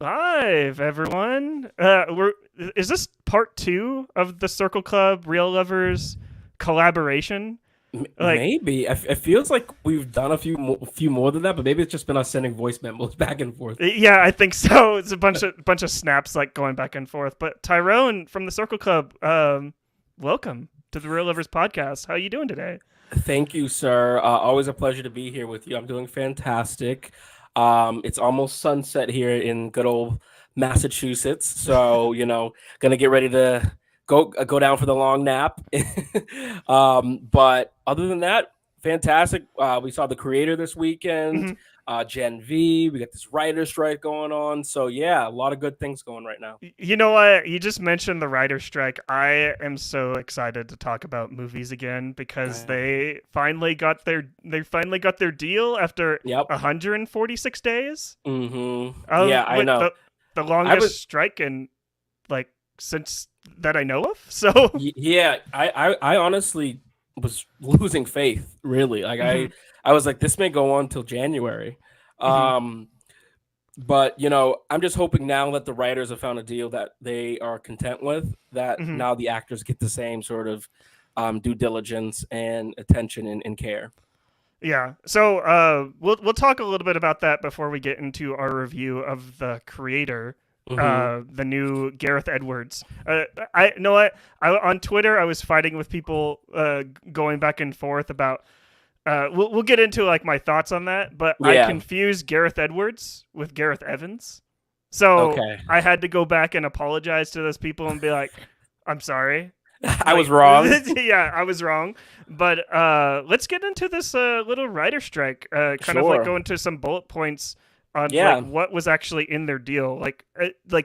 Live, everyone. Is this part two of the Circle Club Real Lovers collaboration? Like, Maybe it feels like we've done a few more than that, but maybe it's just been us sending voice memos back and forth. yeah, I think so. It's a bunch of snaps like going back and forth. But Tyrone from the Circle Club, welcome to the Real Lovers podcast. How are you doing today? Thank you, sir. Always a pleasure to be here with you. I'm doing fantastic. It's almost sunset here in good old Massachusetts, so gonna get ready to go down for the long nap. But other than that, fantastic. We saw the creator this weekend. Mm-hmm. Gen V. We got this writer strike going on. So yeah, a lot of good things going right now. You know what? You just mentioned the writer's strike. I am so excited to talk about movies again because Uh, they finally got their deal after yep. 146 days Yeah, of I with know. the I was longest strike in like since that I know of. So Yeah, I honestly was losing faith, really. Like hmm I was like, this may go on till January. hmm Um, but I'm just hoping now that the writers have found a deal that they are content with, that hmm now the actors get the same sort of due diligence and attention and care. yeah. So we'll talk a little bit about that before we get into our review of the creator, Hmm. the new Gareth Edwards. I know what I on Twitter I was fighting with people going back and forth about. We'll get into like my thoughts on that, but I Yeah. confused Gareth Edwards with Gareth Evans, so Okay. I had to go back and apologize to those people and be like, "I'm sorry." I was Like, wrong. yeah, I was wrong. But let's get into this little writer strike. Kind of like Sure. go into some bullet points on like Yeah. what was actually in their deal. Like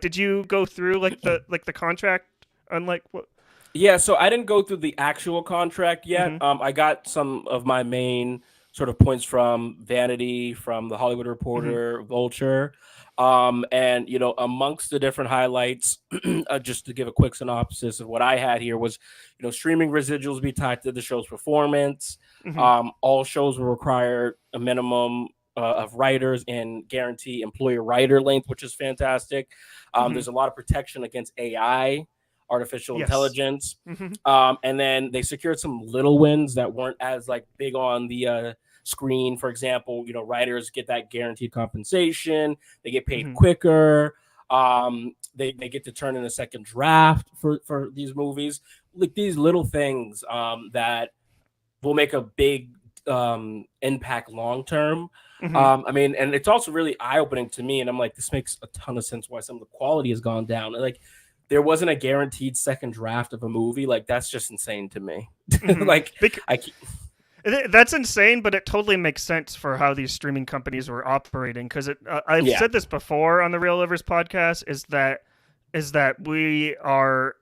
did you go through like the contract on like what? Yeah, so I didn't go through the actual contract yet. Mm-hmm. I got some of my main sort of points from Vanity, from the Hollywood Mm-hmm. Reporter, Vulture, and amongst the different highlights, just to give a quick synopsis of what I had here was, streaming residuals be tied to the show's performance. Mm-hmm. All shows will require a minimum of writers and guarantee employer writer length, which is fantastic. Mm-hmm. There's a lot of protection against AI, artificial Yes. intelligence. Mm-hmm. And then they secured some little wins that weren't as like big on the screen. For example, writers get that guaranteed compensation, they get paid Mm-hmm. quicker. They get to turn in a second draft for these movies. Like these little things that will make a big impact long term. Mm-hmm. I mean, and it's also really eye opening to me. And I'm like, this makes a ton of sense why some of the quality has gone down. Like, there wasn't a guaranteed second draft of a movie. Like, that's just insane to me. Mm-hmm. Like, Bec- I That's insane, but it totally makes sense for how these streaming companies were operating. Because I've yeah, said this before on the Real Livers podcast, is that we are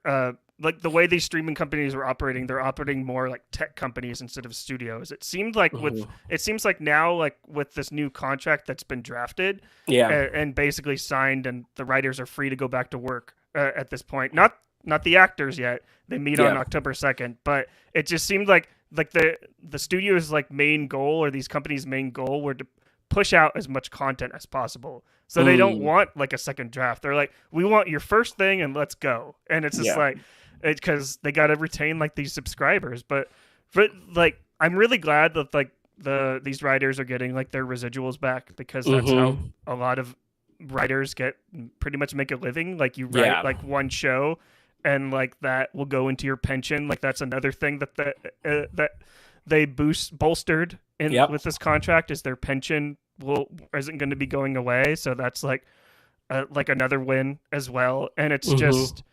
like the way these streaming companies were operating. They're operating more like tech companies instead of studios. mhm, It seems like now like with this new contract that's been drafted yeah, and basically signed, and the writers are free to go back to work at this point. Not the actors yet. They meet on yeah, October 2nd, but it just seemed like the studio's like main goal or these companies' main goal were to push out as much content as possible. So they don't mm, want like a second draft. They're like, we want your first thing and let's go. And it's just yeah, like, because they got to retain like these subscribers. But like, I'm really glad that like these writers are getting like their residuals back because that's how hmm, a lot of writers get pretty much make a living. Like you write yeah, like one show and like that will go into your pension. Like that's another thing that they bolstered in yep, with this contract is their pension will isn't going to be going away. So that's like another win as well. And it's hmm, just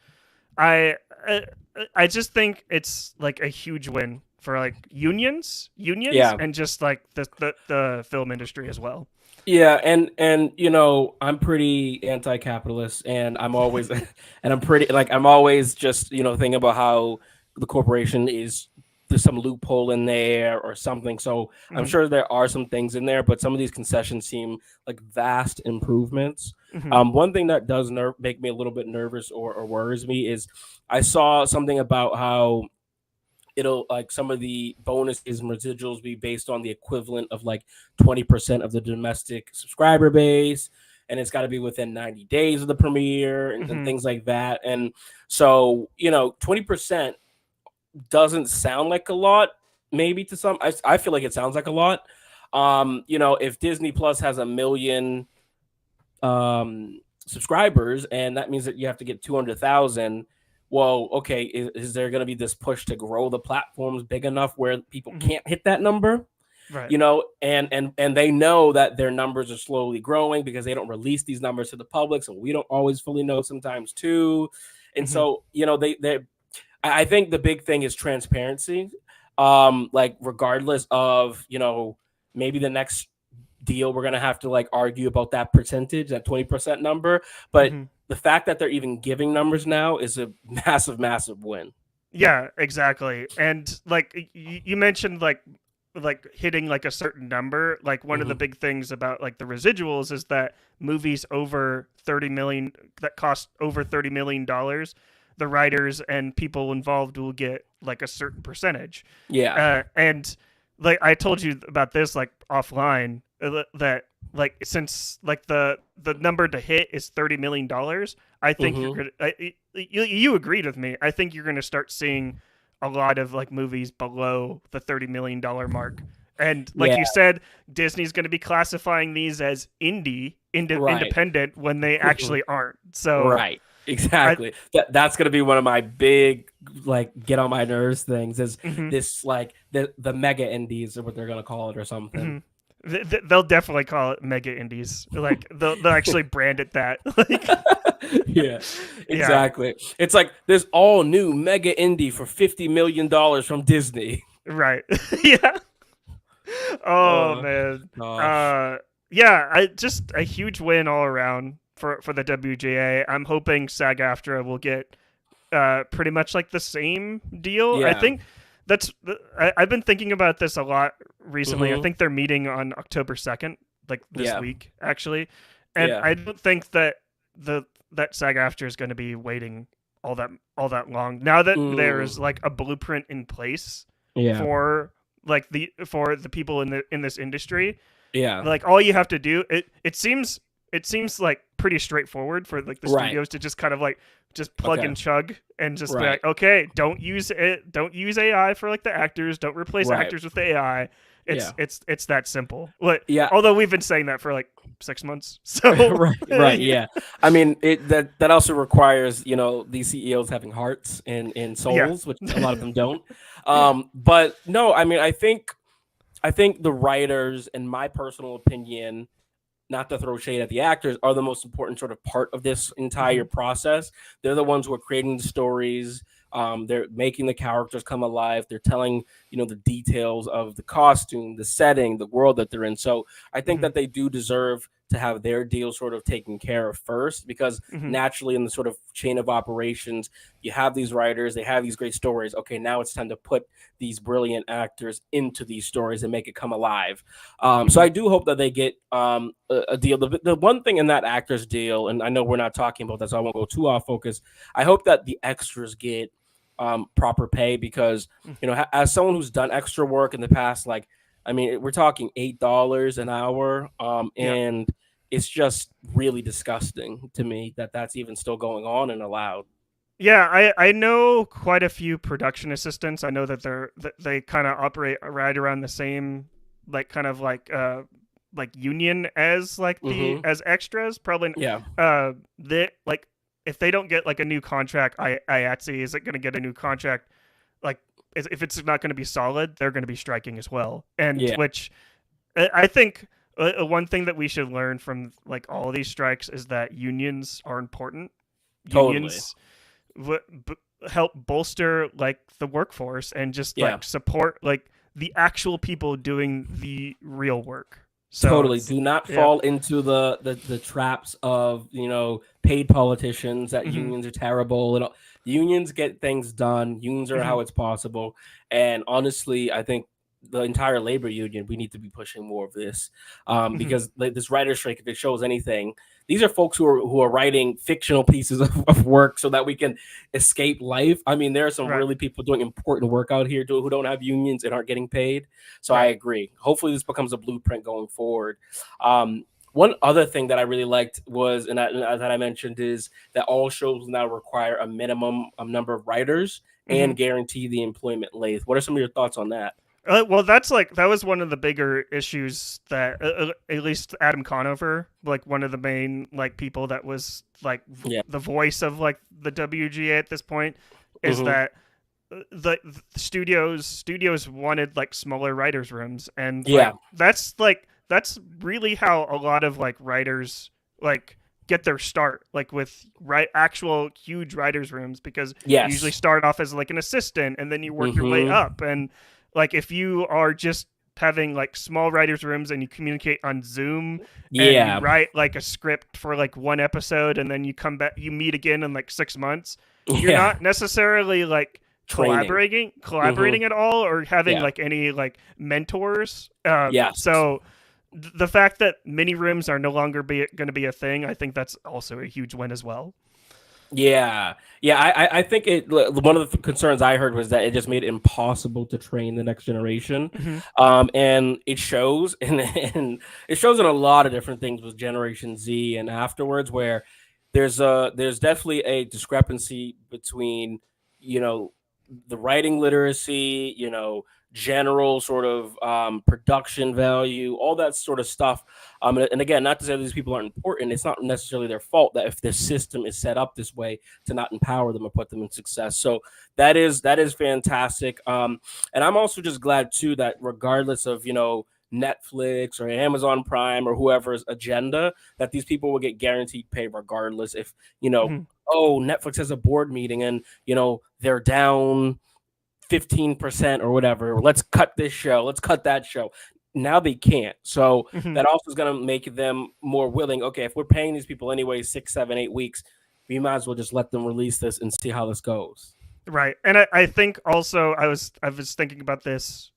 I I, I just think it's like a huge win for like unions, yeah. and just like the film industry as well. Yeah, and I'm pretty anti-capitalist, and I'm always and I'm always just thinking about how the corporation is, there's some loophole in there or something. So I'm Hmm sure there are some things in there, but some of these concessions seem like vast improvements. hmm One thing that does make me a little bit nervous or worries me is I saw something about how it'll, like, some of the bonuses and residuals be based on the equivalent of like 20% of the domestic subscriber base. and it's got to be within 90 days of the premiere and Hmm. things like that. And so, 20% doesn't sound like a lot, maybe to some. I feel like it sounds like a lot. If Disney Plus has a million subscribers, and that means that you have to get 200,000. Well, okay, is there going to be this push to grow the platforms big enough where people Hmm. can't hit that number? Right. And they know that their numbers are slowly growing because they don't release these numbers to the public, so we don't always fully know sometimes too. And Hmm. so, they I think the big thing is transparency. Like regardless of, maybe the next deal we're gonna have to like argue about that percentage, that 20% number. But Hmm. the fact that they're even giving numbers now is a massive, massive win. Yeah, exactly. And like you mentioned, like hitting like a certain number. Like one of the Hmm. big things about like the residuals is that movies over 30 million that cost over $30 million, the writers and people involved will get like a certain percentage. Yeah. And like I told you about this like offline, that like since like the number to hit is $30 million, I think you're Hmm. gonna you agreed with me. I think you're gonna start seeing a lot of like movies below the $30 million mark. And like Yeah. you said, Disney's going to be classifying these as Right. independent when they actually aren't. So Right. I. Exactly. That's gonna be one of my big like get on my nerves things is Mhm. this like the mega indies or what they're gonna call it or something. Mhm. They'll definitely call it mega indies. Like they'll actually brand it that. Like Yeah, yeah, exactly. It's like this all new mega indie for $50 million from Disney. right. Yeah. Oh Oh man. gosh. Uh yeah, I just a huge win all around for the WGA. I'm hoping SAG-AFTRA will get pretty much like the same deal. I Yeah. think I've been thinking about this a lot recently. I Hmm. think they're meeting on October 2nd, like this Yeah. week actually. And Yeah. I don't think that the that SAG-AFTRA is going to be waiting all that long. Now that there is Mm. like a blueprint in place Yeah. for like the people in this industry, Yeah. like all you have to do it seems like pretty straightforward for like the Right. studios to just kind of like just plug Okay. and chug and just be Right. like, okay, don't use AI for like the actors, don't replace Right. actors with AI. Yeah. It's that simple. What Yeah. although we've been saying that for like 6 months. So Right. Right. yeah. Yeah. I mean, that also requires these CEOs having hearts and Yeah. souls, which a lot of them don't. But no, I mean, I think the writers, in my personal opinion, not to throw shade at the actors, are the most important sort of part of this entire Mhm. process. They're the ones who are creating the stories. They're making the characters come alive. They're telling, the details of the costume, the setting, the world that they're in. So I think Mhm. that they do deserve to have their deal sort of taken care of first, because Mhm. naturally in the sort of chain of operations, you have these writers, they have these great stories. Okay, now it's time to put these brilliant actors into these stories and make it come alive. So Mhm. I do hope that they get a deal. The one thing in that actors deal, and I know we're not talking about that, so I won't go too off focus. I hope that the extras get proper pay, because as someone who's done extra work in the past, like I mean, we're talking $8 an hour, Yeah. and it's just really disgusting to me that that's even still going on and allowed. Yeah, I know quite a few production assistants. I know that they kind of operate right around the same like kind of like union as like the Hmm. as extras. Probably Yeah. they like if they don't get like a new contract, IATSE isn't going to get a new contract. Like if it's not going to be solid, they're going to be striking as well. And Yeah. which I think one thing that we should learn from like all of these strikes is that unions are important. Totally. Unions b- help bolster like the workforce and just Yeah. like support like the actual people doing the real work. So Totally. it's Do not yeah. fall into the traps of paid politicians that Hmm. unions are terrible and unions get things done. Unions are Hmm. how it's possible. And honestly, I think the entire labor union, we need to be pushing more of this, Hmm. because like, this writer strike, if it shows anything, these are folks who are writing fictional pieces of work so that we can escape life. I mean, there are some Right. really people doing important work out here who don't have unions and aren't getting paid. So I Right. agree. Hopefully, this becomes a blueprint going forward. Um, One other thing that I really liked was, that I mentioned, is that all shows now require a minimum number of writers Hmm. and guarantee the employment length. What are some of your thoughts on that? Well, that's like that was one of the bigger issues that at least Adam Conover, like one of the main like people that was like Yeah. the voice of like the WGA at this point, is Hmm. that the studios wanted like smaller writers rooms, and Yeah. that's really how a lot of like writers like get their start, like with actual huge writers rooms, because you usually Yes. start off as like an assistant and then you work your way Hmm. up. And like if you are just having like small writers rooms and you communicate on Zoom and you Yeah. write like a script for like one episode and then you come back, you meet again in like 6 months, you're Yeah. not necessarily like Training. Hmm. collaborating at all, or having Yeah. like any like mentors. Yes. So the fact that mini rooms are no longer going to be a thing, I think that's also a huge win as well. Yeah, yeah. I think one of the concerns I heard was that it just made it impossible to train the next generation, Hmm. and it shows, and it shows in a lot of different things with Generation Z and afterwards, where there's definitely a discrepancy between, you know, the writing literacy, general sort of production value, all that sort of stuff. And again, not to say these people aren't important. It's not necessarily their fault that if the system is set up this way to not empower them or put them in success. So that is fantastic. And I'm also just glad too that regardless of Netflix or Amazon Prime or whoever's agenda, that these people will get guaranteed pay regardless. If Hmm. oh, Netflix has a board meeting and they're down 15% or whatever. Let's cut this show. Let's cut that show. Now they can't. So Hmm. that also is going to make them more willing. Okay, if we're paying these people anyway, 6, 7, 8 weeks, we might as well just let them release this and see how this goes. Right. And I think also I was thinking about this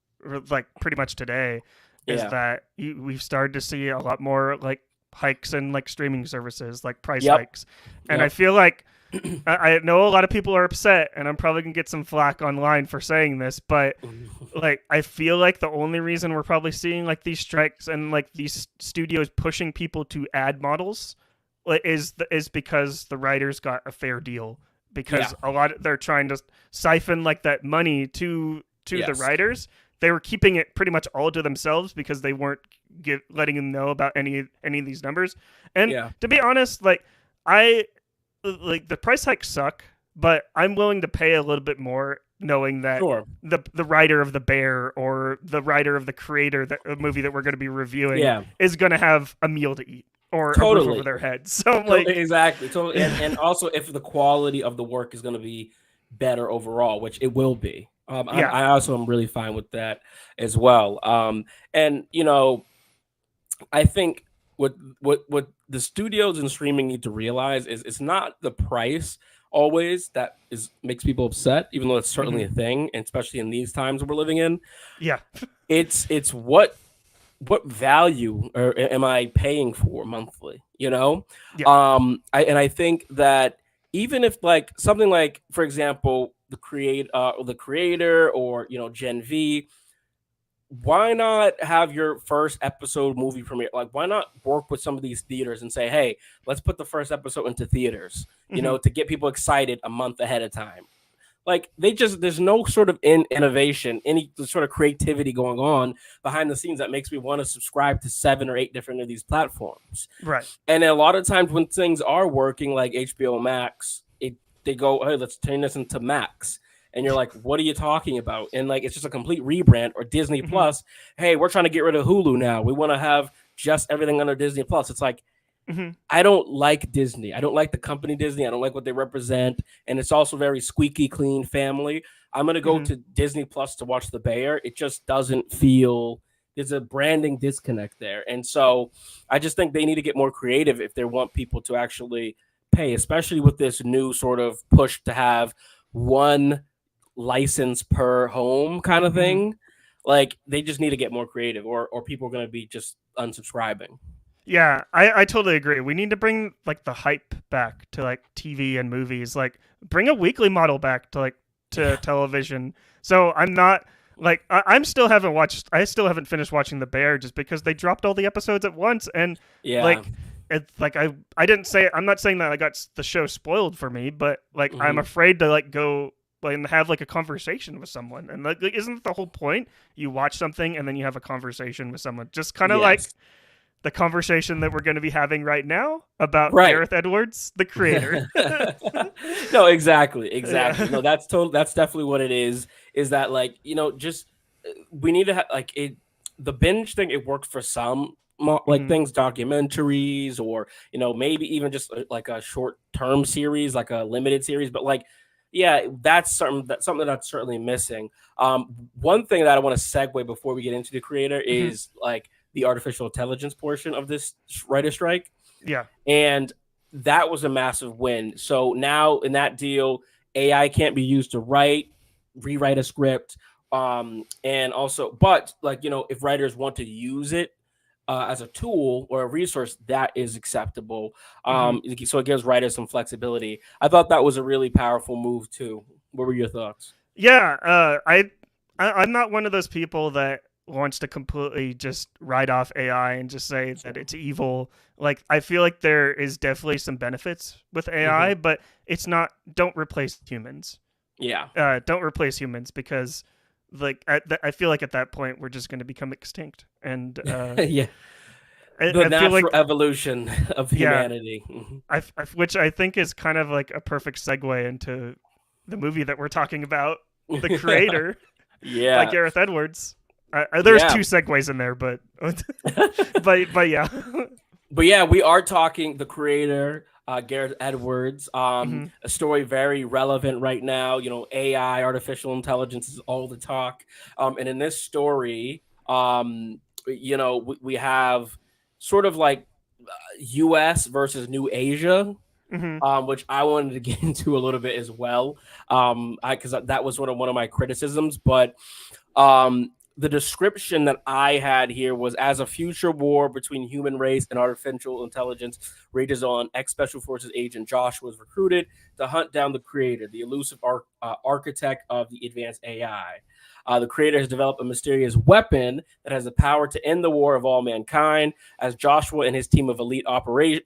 like pretty much today, is Yeah. that we've started to see a lot more like hikes in like streaming services, like price Yep. hikes. And I Yep. feel like I know a lot of people are upset, and I'm probably gonna get some flack online for saying this, but like I feel like the only reason we're probably seeing like these strikes and like these studios pushing people to ad models is because the writers got a fair deal, Yeah. because they're trying to siphon like that money to the Yes. writers. They were keeping it pretty much all to themselves because they weren't letting them know about any of these numbers. And Yeah. to be honest, like I like the price hikes suck, but I'm willing to pay a little bit more knowing that Sure. the writer of the Bear or the writer of the creator that a movie that we're going to be reviewing Yeah. is going to have a meal to eat or a roof over Totally. their head. So like Exactly. Totally. And also if the quality of the work is going to be better overall, which it will be. yeah. I also am really fine with that as well. And I think what the studios and streaming need to realize is it's not the price always that is makes people upset, even though it's certainly Hmm. a thing, and especially in these times we're living in. Yeah. It's what value am I paying for monthly? Yeah. I think that even if like something like, for example, the creator or Gen V, why not have your first episode movie premiere? Like, why not work with some of these theaters and say, hey, let's put the first episode into theaters, Hmm. to get people excited a month ahead of time. Like, there's no sort of innovation, any sort of creativity going on behind the scenes that makes me want to subscribe to 7 or 8 different of these platforms. Right. And a lot of times when things are working, like HBO Max, they go, hey, let's turn this into Max. And you're like, what are you talking about? And like, it's just a complete rebrand. Or Disney Hmm. Plus, hey, we're trying to get rid of Hulu now. We want to have just everything under Disney Plus. It's like, Hmm. I don't like Disney. I don't like the company Disney. I don't like what they represent. And it's also very squeaky clean family. I'm going to go Hmm. to Disney Plus to watch The Bear. It just doesn't feel, there's a branding disconnect there. And so I just think they need to get more creative if they want people to actually pay, especially with this new sort of push to have one license per home kind of Hmm. thing. Like, they just need to get more creative, or people are going to be just unsubscribing. Yeah, I totally agree. We need to bring like the hype back to like TV and movies. Like bring a weekly model back to like to Yeah. television. So I'm not Like I'm still haven't watched. I still haven't finished watching The Bear just because they dropped all the episodes at once, and Yeah. like it's like I didn't say I'm not saying that I got the show spoiled for me, but like I'm Hmm. afraid to like go like, and have like a conversation with someone, and like isn't the whole point? You watch something and then you have a conversation with someone, just kind of like Yes. the conversation that we're going to be having right now about Right. Gareth Edwards, the creator. No, exactly, exactly. Yeah. No, that's total. That's definitely what it is. Is that like just we need to have like it. The binge thing, it works for some like Mhm. things, documentaries, or maybe even just like a short term series, like a limited series. But like, yeah, that's something that's certainly missing. One thing that I want to segue before we get into the creator Mhm. is like the artificial intelligence portion of this writer strike, Yeah. and that was a massive win. So now in that deal, AI can't be used to rewrite a script, and also, but like if writers want to use it as a tool or a resource, that is acceptable. Mhm. So it gives writers some flexibility. I thought that was a really powerful move too. What were your thoughts? Yeah, I'm not one of those people that wants to completely just write off AI and just say that Sure. it's evil. Like I feel like there is definitely some benefits with Hmm. AI, but it's not. Don't replace humans. Yeah. Don't replace humans because like I feel like at that point we're just going to become extinct, and Yeah. The I feel natural like evolution of yeah, humanity. Mhm. which I think is kind of like a perfect segue into the movie that we're talking about, the creator by Yeah. Gareth Edwards. There's Yeah. two segues in there, but but yeah. But yeah, we are talking the creator, Gareth Edwards. Hmm. A story very relevant right now. AI, artificial intelligence is all the talk. And in this story, we have sort of like U.S. versus New Asia, Hmm. which I wanted to get into a little bit as well, because that was one of my criticisms. But the description that I had here was as a future war between human race and artificial intelligence rages on, ex Special Forces agent Josh was recruited to hunt down the creator, the elusive architect of the advanced AI. The creator has developed a mysterious weapon that has the power to end the war of all mankind. As Joshua and his team of elite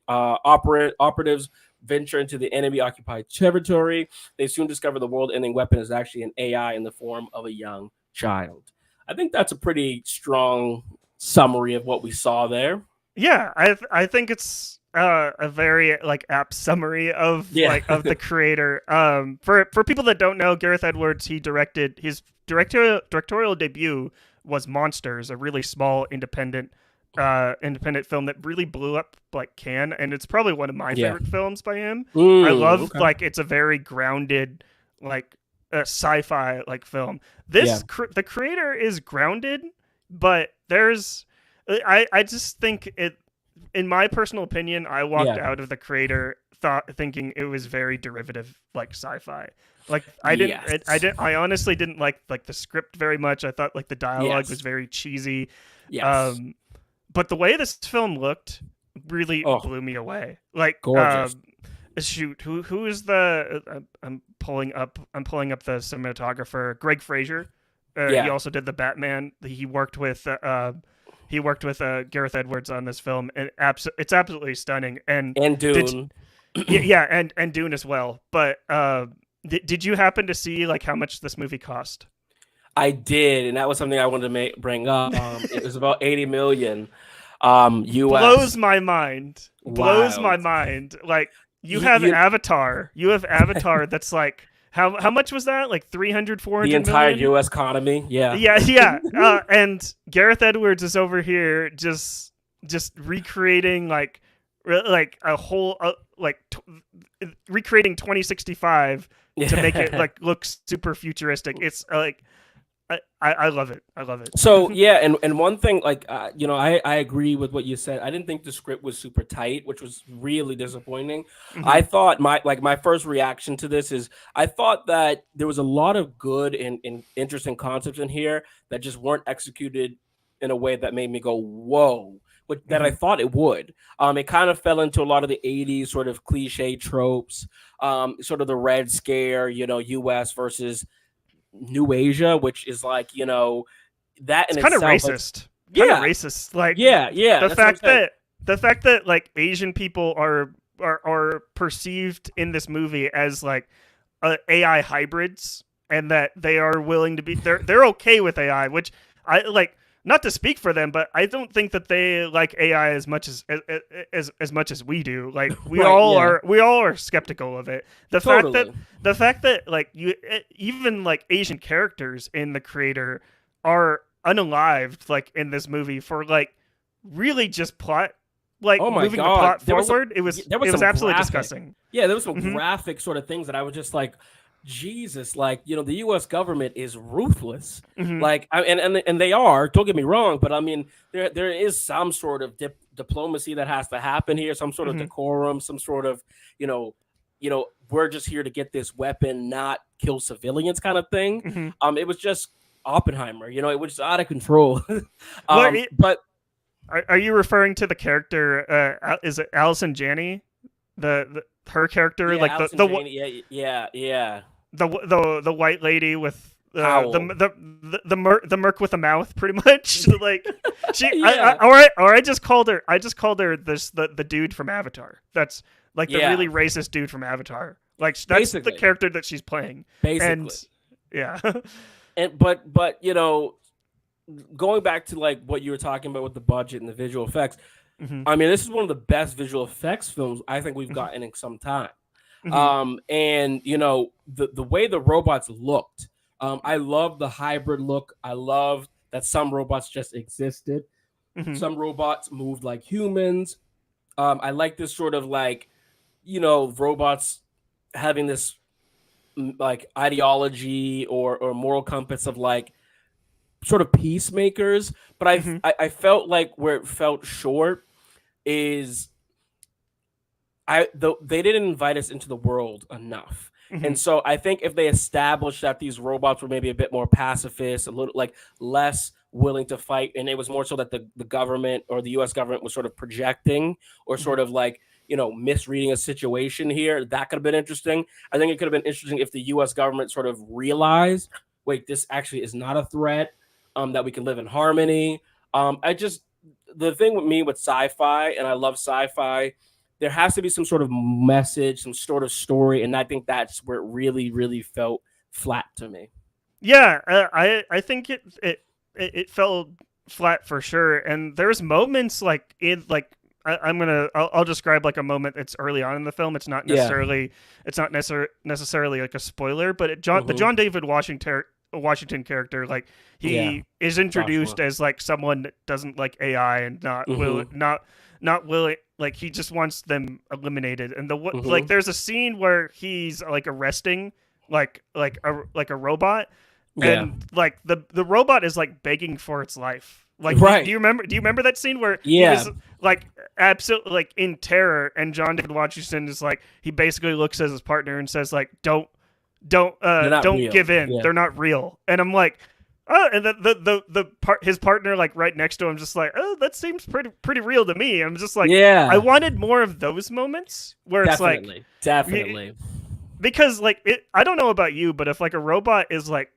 operatives venture into the enemy occupied territory, they soon discover the world ending weapon is actually an AI in the form of a young child. I think that's a pretty strong summary of what we saw there. Yeah, I think it's a very like apt summary of Yeah. like of the creator. For people that don't know, Gareth Edwards, he directed his directorial debut was Monsters, a really small independent film that really blew up like Cannes, and it's probably one of my Yeah. favorite films by him. I love Okay. like it's a very grounded like sci-fi like film. Yeah. The creator is grounded, but there's I just think it in my personal opinion, I walked Yeah. out of the creator thinking it was very derivative like sci-fi. Like Yes. I honestly didn't like the script very much. I thought like the dialogue was Yes. very cheesy. Yes. Um but the way this film looked really Oh, blew me away. Like gorgeous. shoot, who is the I'm pulling up the cinematographer, Greig Fraser. He Yeah. also did the Batman. He worked with Gareth Edwards on this film, and it's absolutely stunning. And And did Dune. yeah, and Dune as well. But did you happen to see like how much this movie cost? I did, and that was something I wanted to bring up. It was about 80 million Blows US. my mind. Blows my Wild. mind. Like you You, have you Avatar. You have Avatar that's like how much was that? Like 300, the 400 entire million? US economy. Yeah. Yeah, yeah. And Gareth Edwards is over here just recreating like a whole recreating 2065 to make it like look super futuristic. It's like I love it. I love So it. yeah, and one thing, like I agree with what you said. I didn't think the script was super tight, which was really disappointing. I Hmm. thought my first reaction to this is I thought that there was a lot of good and interesting concepts in here that just weren't executed in a way that made me go whoa, but that I Hmm. thought it would. It kind of fell into a lot of the '80s sort of cliche tropes, sort of the Red Scare, U.S. versus New Asia, which is like, that It's in kind of itself is, racist. Kind of yeah, racist. Like yeah, the that's what I'm fact saying. that the fact that like Asian people are perceived in this movie as like AI hybrids, and that they are willing to be they're okay with AI, which I like. Not to speak for them, but I don't think that they like AI as much as much as we do. Like Right, yeah, we all are skeptical of it. totally. The fact that like you even like Asian characters in the creator are unalived like in this movie for like really just plot, like Oh my moving the god, plot forward. there was It was some absolutely graphic, disgusting. yeah, there was some Hmm. graphic sort of things that I was just like, Jesus, like, the U.S. government is ruthless. Hmm. Like, and they are. Don't get me wrong, but I mean, there is some sort of diplomacy that has to happen here, some sort of Hmm. decorum, some sort of, we're just here to get this weapon, not kill civilians, kind of thing. Hmm. It was just Oppenheimer. It was out of control. Well, But are you referring to the character? Is it Allison Janney? Her character, yeah, like Allison Janney, yeah. the white lady with Howl. the merc with a mouth, pretty much. Like she, Yeah, or I just called her this the dude from Avatar. That's like the yeah, really racist dude from Avatar. Like that's the basically, character that she's playing, and basically. yeah. And but going back to like what you were talking about with the budget and the visual effects, Hmm. I mean, this is one of the best visual effects films I think we've Hmm. gotten in some time. Hmm. And the way the robots looked, I love the hybrid look. I love that some robots just existed. Hmm. Some robots moved like humans. I like this sort of like, robots having this like ideology or moral compass of like sort of peacemakers. But Hmm. I felt like where it felt short is they didn't invite us into the world enough. Hmm. And so I think if they established that these robots were maybe a bit more pacifist, a little like less willing to fight, and it was more so that the government or the US government was sort of projecting or Hmm. sort of like, misreading a situation here, that could have been interesting. I think it could have been interesting if the US government sort of realized, wait, this actually is not a threat, that we can live in harmony. I just, the thing with me with sci-fi, and I love sci-fi, there has to be some sort of message, some sort of story, and I think that's where it really, really felt flat to me. Yeah, I think it fell flat for sure. And there's moments like in like I'll describe like a moment that's early on in the film. Yeah. It's not necessarily like a spoiler, but the Mm-hmm. John David Washington character, like Yeah. he is Joshua. introduced as like someone that doesn't like AI and Mm-hmm. not willing, like he just wants them eliminated. And like Mm-hmm. there's a scene where he's like arresting like a robot, Yeah. and like the robot is like begging for its life. Like Right. do you remember that scene where he Yeah. was like absolutely like in terror, and John David Washington is like, he basically looks at his partner and says like, They're not don't real. give in, Yeah. they're not real. And I'm like, oh, and the part, his partner like right next to him, just like, oh, that seems pretty real to me. I'm just like, I Yeah. wanted more of those moments where it's like, Definitely. Definitely. because like I don't know about you, but if like a robot is like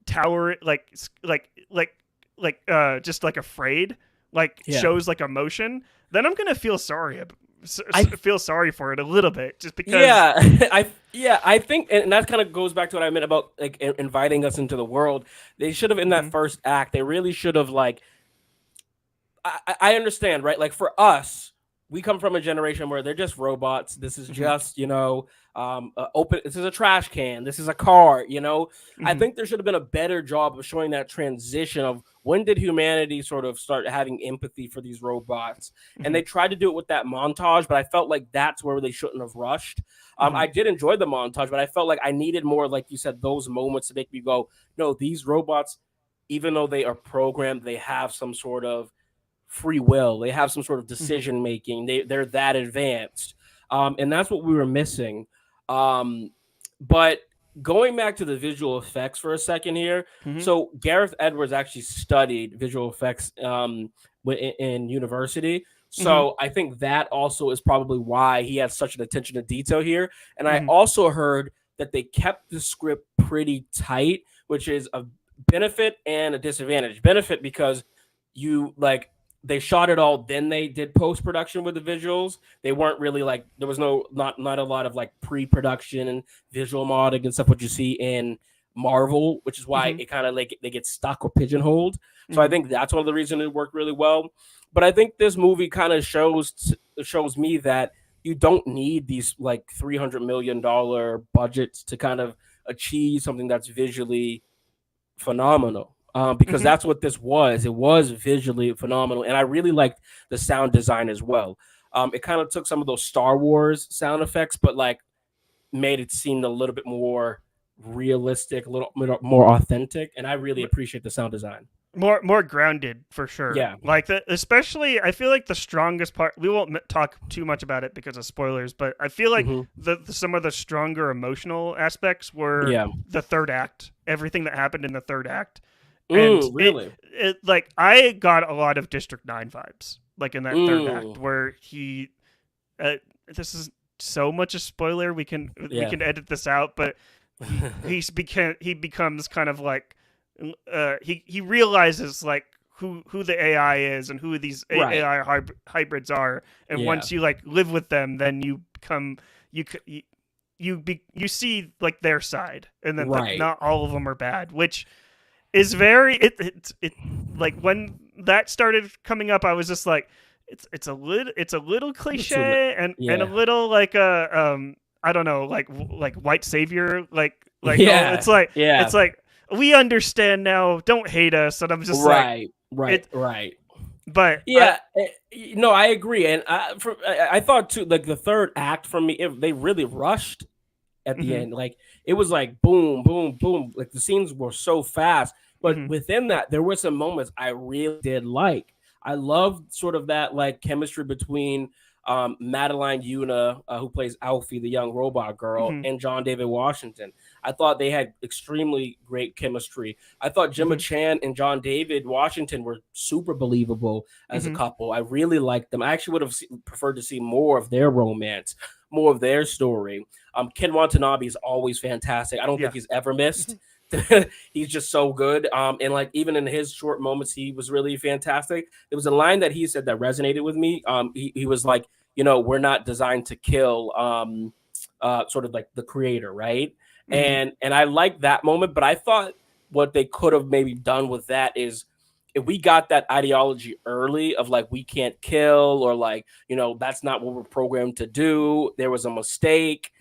tower just like afraid, like Yeah. shows like emotion, then I'm gonna feel I feel sorry for it a little bit, just because. Yeah, I think, and that kind of goes back to what I meant about like inviting us into the world. They should have, in that Mhm. first act, they really should have like, I understand, right? Like for us, we come from a generation where they're just robots. This is Mhm. just, open. This is a trash can. This is a car. I Mhm. think there should have been a better job of showing that transition of when did humanity sort of start having empathy for these robots. And Mhm. they tried to do it with that montage, but I felt like that's where they shouldn't have rushed. Mhm. I did enjoy the montage, but I felt like I needed more, like you said, those moments to make me go, no, these robots, even though they are programmed, they have some sort of free will. They have some sort of Mhm. decision making. They're that advanced, and that's what we were missing. Um, but going back to the visual effects for a second here, Mhm. so Gareth Edwards actually studied visual effects in university. Mhm. So I think that also is probably why he has such an attention to detail here. And I Mhm. also heard that they kept the script pretty tight, which is a benefit and a disadvantage. Benefit because you like they shot it all, then they did post production with the visuals. They weren't really like there was not a lot of like pre production and visual modding and stuff what you see in Marvel, which is why Mm-hmm. it kind of like they get stuck or pigeonholed. So I Mm-hmm. think that's one of the reasons it worked really well. But I think this movie kind of shows me that you don't need these like $300 million budgets to kind of achieve something that's visually phenomenal. Because Mm-hmm. that's what this was. It was visually phenomenal, and I really liked the sound design as well. It kind of took some of those Star Wars sound effects, but like made it seem a little bit more realistic, a little more authentic, and I really appreciate the sound design. More grounded for sure. Yeah. Like especially I feel like the strongest part. We won't talk too much about it because of spoilers, but I feel like Hmm. some of the stronger emotional aspects were Yeah. the third act. Everything that happened in the third act, and Really? it like I got a lot of District 9 vibes, like in that third act Mm. where he. This is so much a spoiler. We Yeah. can edit this out, but he becomes kind of like he realizes like who the AI is and who these Right. AI hybrids are, and Yeah. once you like live with them, then you become you you see like their side, and then Right. not all of them are bad, which is very it like when that started coming up, I was just like it's a little It's a li- cliche and a Yeah. little like a I don't know like white savior like oh Yeah. it's Yeah. like we understand now, don't hate us, and I'm just like Right. Right. it Right. but I Yeah, no, I agree, and I thought too. Like the third act for me, they really rushed at the mhm, end. Like it was like boom, boom, boom. Like the scenes were so fast, but mhm, within that, there were some moments I really did like. I loved sort of that like chemistry between Madeline Yuna, who plays Alfie, the young robot girl, mhm, and John David Washington. I thought they had extremely great chemistry. I thought Gemma mhm, Chan and John David Washington were super believable as a mhm, couple. I really liked them. I actually would have preferred to see more of their romance, more of their story. Ken Watanabe is always fantastic. I don't think yeah, he's ever missed. mhm, He's just so good. And like even in his short moments, he was really fantastic. There was a line that he said that resonated with me. He was like, we're not designed to kill. Sort of like the creator, right? mhm, And I like that moment, but I thought what they could have maybe done with that is if we got that ideology early of like we can't kill or like that's not what we're programmed to do, there was a mistake,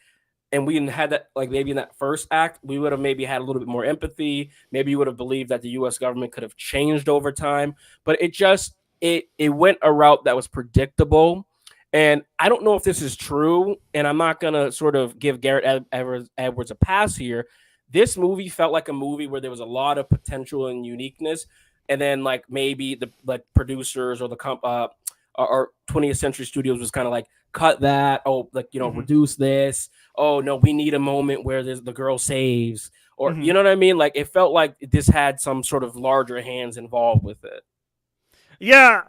and we had that like maybe in that first act we would have maybe had a little bit more empathy, maybe you would have believed that the US government could have changed over time, but it went a route that was predictable. And I don't know if this is true, and I'm not gonna sort of give Garrett Edwards a pass here. This movie felt like a movie where there was a lot of potential and uniqueness, and then like maybe the like producers or the or 20th Century Studios was kind of like cut that, oh, like mhm, reduce this, oh no, we need a moment where the girl saves, or you mhm. know what I mean, like it felt like this had some sort of larger hands involved with it. Yeah,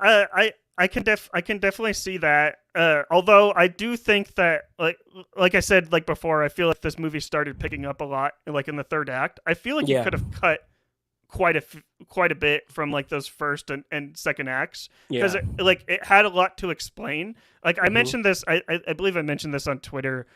I can definitely see that. Although I do think that like I said like before, I feel like this movie started picking up a lot like in the third act. I feel like you Yeah. could have cut quite a bit from like those first and second acts because Yeah. it had a lot to explain. Like I Hmm. mentioned this, I believe I mentioned this on Twitter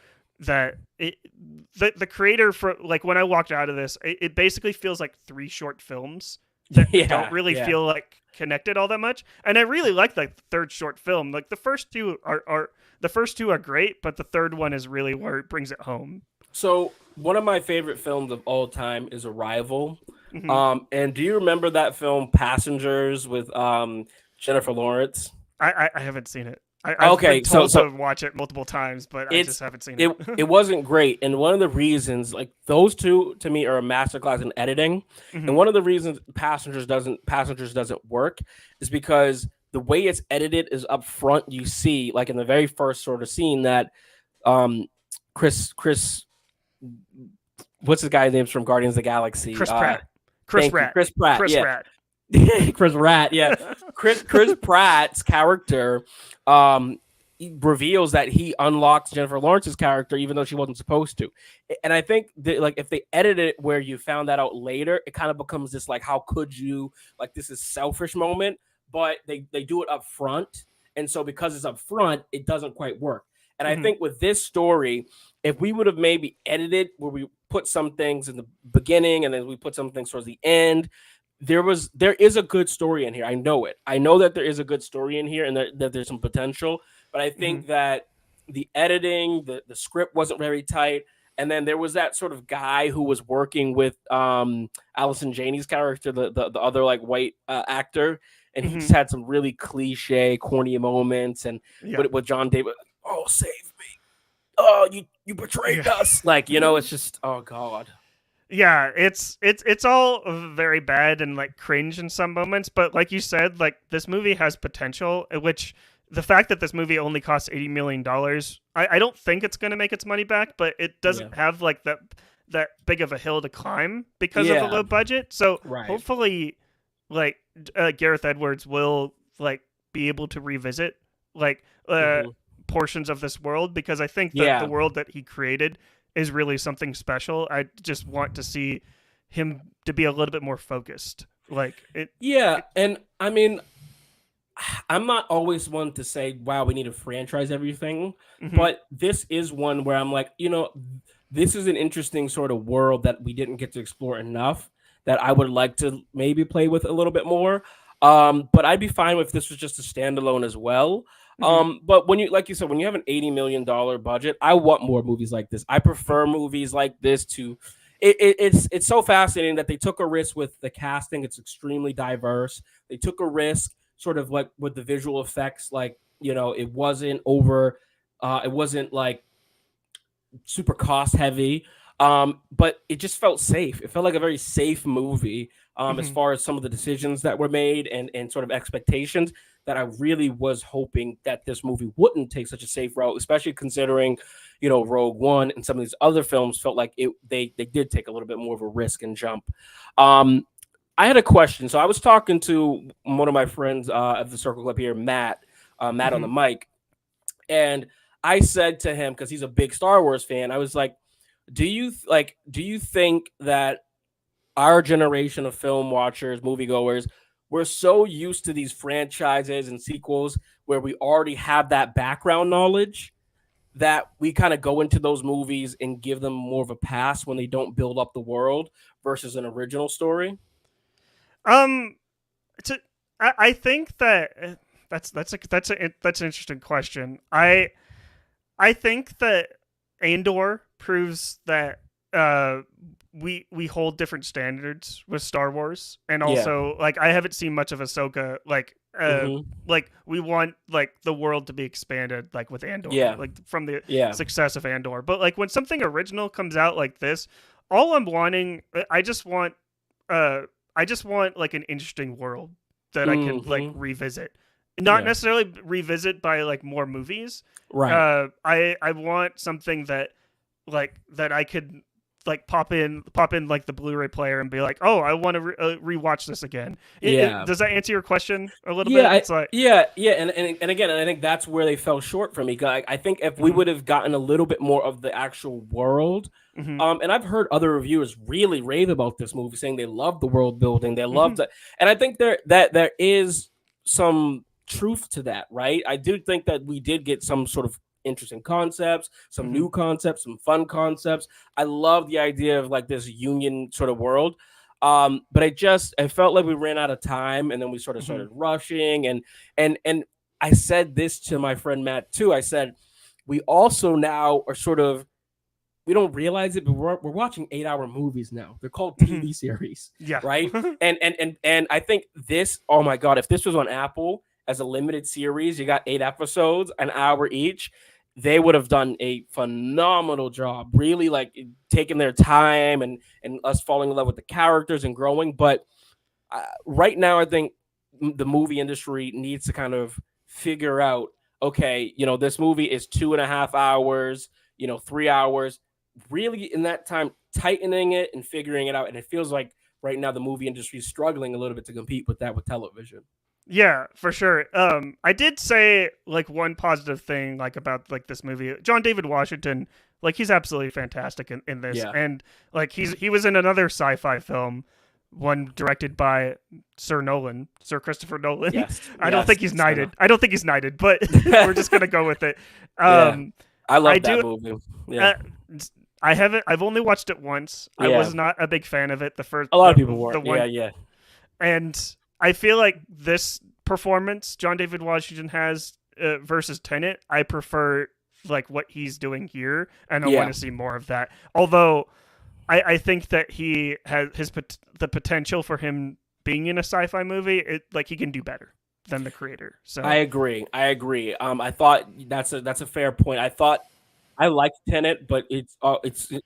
that the creator for like when I walked out of this, it basically feels like three short films that don't Yeah. really Yeah. feel like connected all that much. And I really like like the third short film. Like the first two are great, but the third one is really where it brings it home. So one of my favorite films of all time is Arrival. Hmm. And do you remember that film Passengers with Jennifer Lawrence? I haven't seen it. I've been Okay, so told so to watch it multiple times, but I just it's haven't seen it. it wasn't great, and one of the reasons, like those two to me are a masterclass in editing, and Hmm. one of the reasons Passengers doesn't work is because the way it's edited is up front. You see, like in the very first sort of scene that um Chris, what's the guy's name from Guardians of the Galaxy? Chris Pratt. Chris Thank you, Pratt. Chris Pratt. Chris Yeah, Pratt. Chris Pratt. Yeah, Chris Pratt's character. Um, reveals that he unlocked Jennifer Lawrence's character even though she wasn't supposed to. And I think that, like, if they edit it where you found that out later, it kind of becomes this like, how could you, like, this is selfish moment, but they do it up front. And so because it's up front, it doesn't quite work. And I Hmm. think with this story, if we would have maybe edited where we put some things in the beginning and then we put some things towards the end, there is a good story in here. I know it. I know that there is a good story in here and that there's some potential, but I Hmm. think that the editing, the script wasn't very tight. And then there was that sort of guy who was working with Allison Janney's character, the other like white actor, and he Hmm. just had some really cliche, corny moments. And Yeah. with John David, oh save me, oh you betrayed Yeah. us, like it's just oh god, Yeah, it's all very bad and like cringe in some moments, but like you said, like this movie has potential, which the fact that this movie only costs $80 million, I don't think it's going to make its money back, but it yeah, doesn't have like that big of a hill to climb because of the yeah, low budget. So right, hopefully, like Gareth Edwards will like be able to revisit like hmm, portions of this world, because I think that the yeah. world that he created is really something special. I just want to see him to be a little bit more focused. Like it. Yeah, it and I mean, I'm not always one to say, wow, we need to franchise everything. mhm, But this is one where I'm like, this is an interesting sort of world that we didn't get to explore enough that I would like to maybe play with a little bit more. But I'd be fine if this was just a standalone as well. mhm, But when you, like you said, when you have an $80 million budget, I want more movies like this. I prefer mhm, movies like this to. It's so fascinating that they took a risk with the casting. It's extremely diverse. They took a risk sort of like with the visual effects, like it wasn't over, it wasn't like super cost heavy, but it just felt safe. It felt like a very safe movie, as mhm. far as some of the decisions that were made and sort of expectations that I really was hoping that this movie wouldn't take such a safe route, especially considering Rogue One and some of these other films felt like they did take a little bit more of a risk and jump. um I had a question. So I was talking to one of my friends of the Circle Club here, Matt on the Mhm. mic, and I said to him because he's a big Star Wars fan. I was like, do you think that our generation of film watchers, moviegoers, we're so used to these franchises and sequels where we already have that background knowledge that we kind of go into those movies and give them more of a pass when they don't build up the world versus an original story? Um, to I think that that's an interesting question. I think that Andor proves that uh we hold different standards with Star Wars, and Yeah. also like I haven't seen much of Ahsoka. Hmm. Like we want like the world to be expanded like with Andor, Yeah. like from the Yeah. success of Andor. But like when something original comes out like this, all I'm wanting, uh I just want like an interesting world that I can like Hmm. revisit. Not Yeah. necessarily revisit by like more movies. Right. I want something that that I could like pop in like the Blu-ray player and be like, oh, I want to rewatch this again. Yeah. Does that answer your question a little bit? It's like, Yeah, and again, and I think that's where they fell short for me. I think if we mm-hmm, would have gotten a little bit more of the actual world, mm-hmm, and I've heard other reviewers really rave about this movie, saying they love the world building, they mm-hmm, loved it, and I think there is some truth to that, right? I do think that we did get some sort of interesting concepts, some mm-hmm, new concepts, some fun concepts. I love the idea of like this union sort of world. But I felt like we ran out of time, and then we sort of mm-hmm, started rushing, and I said this to my friend Matt too. I said we also now are sort of, we don't realize it, but we're watching 8 hour movies now. They're called mm-hmm. TV series, Yeah. right? And I think this, oh my god, if this was on Apple as a limited series, you got 8 episodes, an hour each, they would have done a phenomenal job. Really like taking their time and us falling in love with the characters and growing. But right now, I think the movie industry needs to kind of figure out, okay, this movie is 2.5 hours, 3 hours, really in that time, tightening it and figuring it out. And it feels like right now the movie industry is struggling a little bit to compete with that with television. Yeah, for sure. I did say like one positive thing like about like this movie. John David Washington, like he's absolutely fantastic in this, Yeah. and like he was in another sci-fi film, one directed by Sir Christopher Nolan. Yes. I don't Yes. think he's Sir, no. knighted. I don't think he's knighted, but we're just gonna go with it. Yeah. Um, I I love that do. movie. Yeah. Uh, I haven't. I've only watched it once. I Yeah. was not a big fan of it. A lot of people weren't. The Yeah. one, Yeah. and I feel like this performance John David Washington has versus Tenet, I prefer like what he's doing here, and I want Yeah. to see more of that. Although I think that he has the potential for him being in a sci-fi movie. Like he can do better than the creator. I So. agree. I agree. I thought that's a fair point. I thought I like Tenet, but it's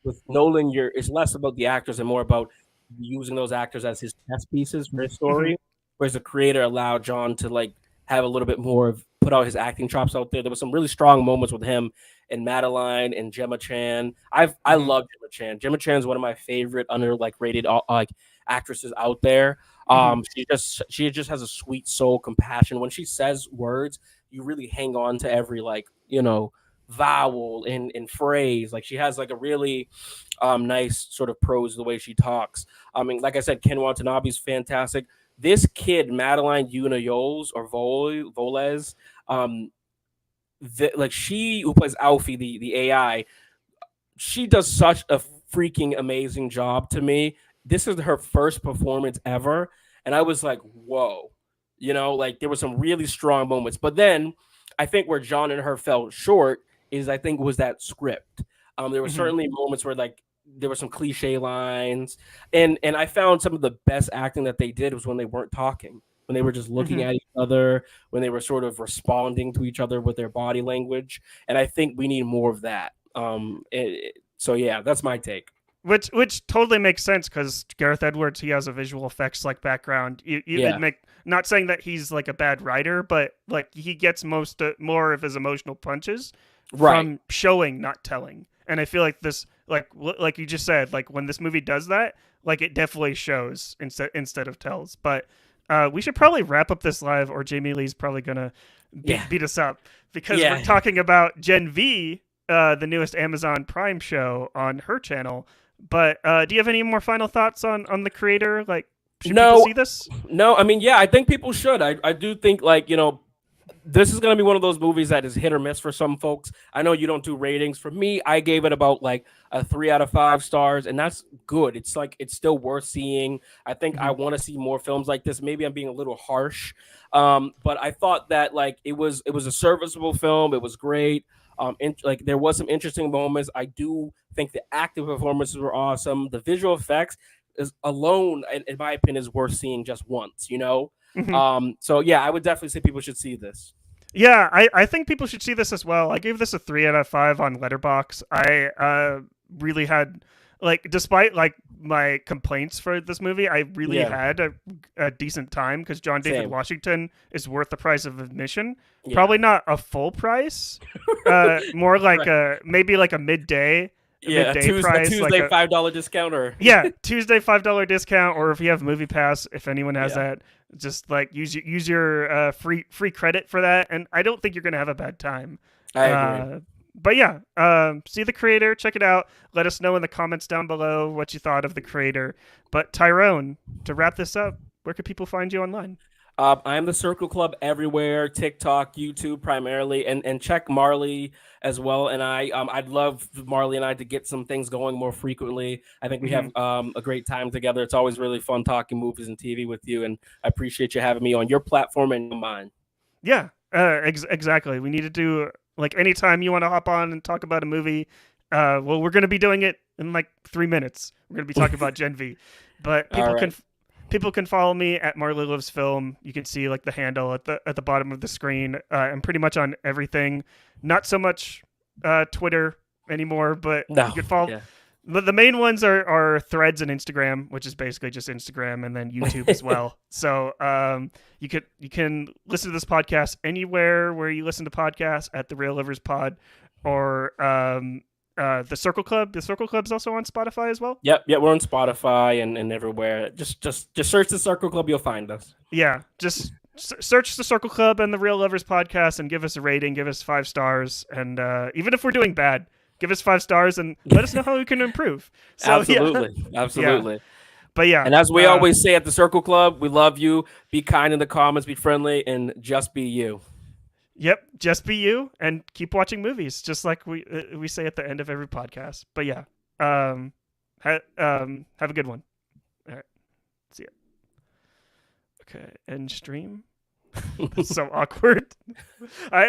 with Nolan. It's less about the actors and more about using those actors as his chess pieces for his Mhm, story. Whereas the creator allowed John to like have a little bit more of put out his acting chops out there. There was some really strong moments with him and Madeline and Gemma Chan. I mhm, love Gemma Chan. Gemma Chan is one of my favorite under like rated like actresses out there. mhm, She just has a sweet soul, compassion. When she says words, you really hang on to every like vowel and phrase. Like she has like a really nice sort of prose the way she talks. I mean, like I said, Ken Watanabe's fantastic. This kid, Madeline Yuna Yoles or Voles, like she who plays Alfie, the AI, she does such a freaking amazing job to me. This is her first performance ever, and I was like, whoa, like there were some really strong moments. But then I think where John and her fell short is I think was that script. There were mhm, certainly moments where like there were some cliche lines, and I found some of the best acting that they did was when they weren't talking, when they were just looking mhm. at each other, when they were sort of responding to each other with their body language, and I think we need more of that. So yeah, that's my take. Which totally makes sense because Gareth Edwards, he has a visual effects like background. It Yeah, make not saying that he's like a bad writer, but like he gets more of his emotional punches right. from showing, not telling. And I feel like this, like you just said, like when this movie does that, like it definitely shows instead of tells. But we should probably wrap up this live, or Jamie Lee's probably gonna Yeah, beat us up because we're yeah. talking about Gen V, the newest Amazon Prime show on her channel. But do you have any more final thoughts on the creator? Like, should people No, see this? no. I mean, yeah, I think people should. I do think like this is going to be one of those movies that is hit or miss for some folks. I know you don't do ratings. For me, I gave it about like a 3 out of 5 stars, and that's good. It's like it's still worth seeing. I think I Mm-hmm. want to see more films like this. Maybe I'm being a little harsh, but I thought that like it was a serviceable film. It was great. Like there was some interesting moments. I do think the acting performances were awesome. The visual effects is alone, in my opinion, is worth seeing just once. Mm-hmm. So yeah, I would definitely say people should see this. Yeah, I think people should see this as well. I gave this a 3 out of 5 on Letterbox. I really had like, despite like my complaints for this movie, I really Yeah, had a decent time because John David same. Washington is worth the price of admission. Yeah, Probably not a full price, more like right. maybe like a Yeah, midday A price, like Tuesday a $5 discount or yeah, Tuesday $5 discount, or if you have Movie Pass, if anyone has yeah, that, just like use your free credit for that, and I don't think you're gonna have a bad time. I agree. But yeah, see the creator, check it out. Let us know in the comments down below what you thought of the creator. But Tyrone, to wrap this up, where can people find you online? I am the Circle Club everywhere, TikTok, YouTube primarily, and check Marley as well. And I'd love Marley and I to get some things going more frequently. I think we have Mhm. a great time together. It's always really fun talking movies and TV with you, and I appreciate you having me on your platform and mine. Yeah, exactly. We need to do like anytime you want to hop on and talk about a movie. Well, we're going to be doing it in like 3 minutes. We're going to be talking about Gen V, but All right. people can follow me at Marley Lives Film. You can see like the handle at the bottom of the screen. I'm pretty much on everything. Not so much Twitter anymore, but you No. can follow. Yeah. The main ones are Threads and Instagram, which is basically just Instagram, and then YouTube as well. So you can listen to this podcast anywhere where you listen to podcasts at the Real Livers Pod, or the Circle Club. The Circle Club's also on Spotify as well. Yep. Yeah. We're on Spotify and everywhere. Just search the Circle Club. You'll find us. Yeah, just search the Circle Club and the Real Lovers podcast and give us a rating, give us 5 stars, and even if we're doing bad, give us 5 stars and let us know how we can improve. So Absolutely. yeah, Absolutely. yeah. But yeah, And as we always say at the Circle Club, we love you. Be kind in the comments, be friendly, and just be you. Yep, just be you and keep watching movies, just like we say at the end of every podcast. But yeah, have a good one. All right, see ya. Okay, end stream. That's so awkward. I